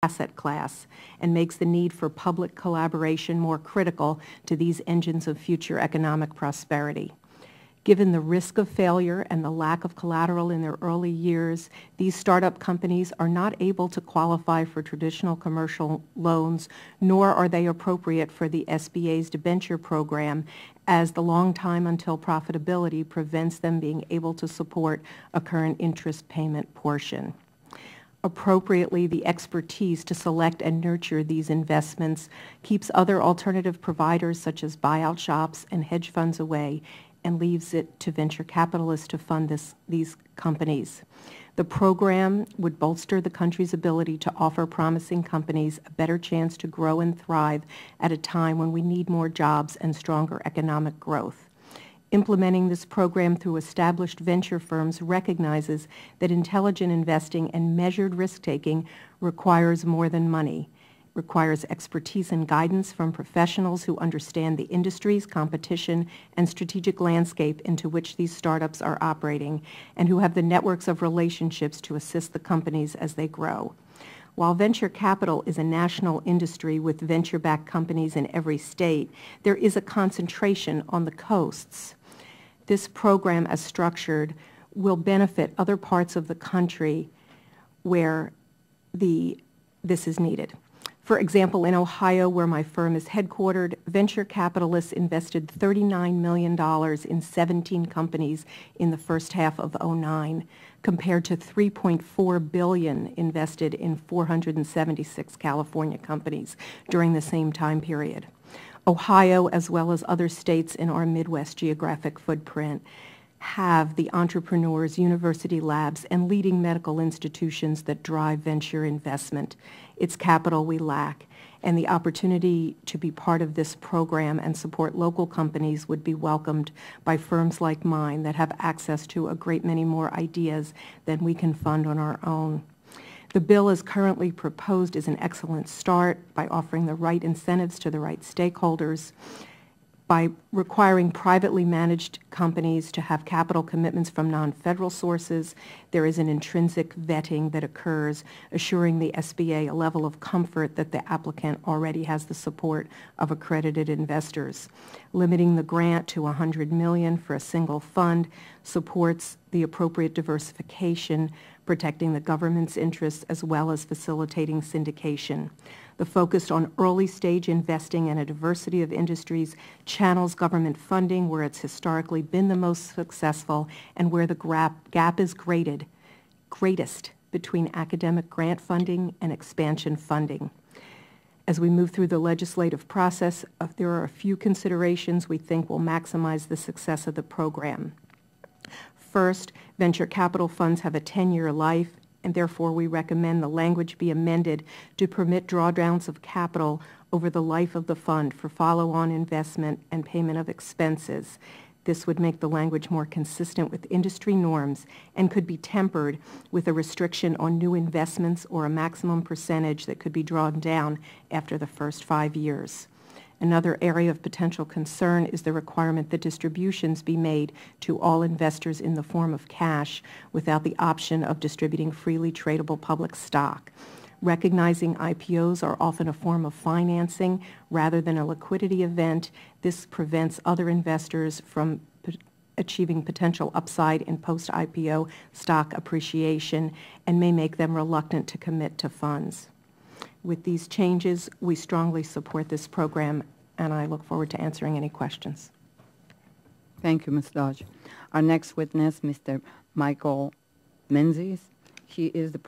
asset class and makes the need for public collaboration more critical to these engines of future economic prosperity. Given the risk of failure and the lack of collateral in their early years, these startup companies are not able to qualify for traditional commercial loans, nor are they appropriate for the SBA's debenture program, as the long time until profitability prevents them being able to support a current interest payment portion. Appropriately, the expertise to select and nurture these investments keeps other alternative providers such as buyout shops and hedge funds away and leaves it to venture capitalists to fund these companies. The program would bolster the country's ability to offer promising companies a better chance to grow and thrive at a time when we need more jobs and stronger economic growth. Implementing this program through established venture firms recognizes that intelligent investing and measured risk-taking requires more than money. Requires expertise and guidance from professionals who understand the industries, competition, and strategic landscape into which these startups are operating, and who have the networks of relationships to assist the companies as they grow. While venture capital is a national industry with venture-backed companies in every state, there is a concentration on the coasts. This program, as structured, will benefit other parts of the country where this is needed. For example, in Ohio, where my firm is headquartered, venture capitalists invested $39 million in 17 companies in the first half of 2009, compared to $3.4 billion invested in 476 California companies during the same time period. Ohio, as well as other states in our Midwest geographic footprint, have the entrepreneurs, university labs, and leading medical institutions that drive venture investment. It's capital we lack, and the opportunity to be part of this program and support local companies would be welcomed by firms like mine that have access to a great many more ideas than we can fund on our own. The bill as currently proposed is an excellent start by offering the right incentives to the right stakeholders, by requiring privately managed companies to have capital commitments from non-federal sources. There is an intrinsic vetting that occurs, assuring the SBA a level of comfort that the applicant already has the support of accredited investors. Limiting the grant to $100 million for a single fund supports the appropriate diversification, protecting the government's interests as well as facilitating syndication. The focus on early-stage investing and a diversity of industries channels government funding where it's historically been the most successful and where the gap is greatest between academic grant funding and expansion funding. As we move through the legislative process, there are a few considerations we think will maximize the success of the program. First, venture capital funds have a 10-year life, and therefore we recommend the language be amended to permit drawdowns of capital over the life of the fund for follow-on investment and payment of expenses. This would make the language more consistent with industry norms and could be tempered with a restriction on new investments or a maximum percentage that could be drawn down after the first 5 years. Another area of potential concern is the requirement that distributions be made to all investors in the form of cash without the option of distributing freely tradable public stock. Recognizing IPOs are often a form of financing rather than a liquidity event, this prevents other investors from achieving potential upside in post-IPO stock appreciation and may make them reluctant to commit to funds. With these changes, we strongly support this program, and I look forward to answering any questions. Thank you, Ms. Dodge. Our next witness, Mr. Michael Menzies. He is the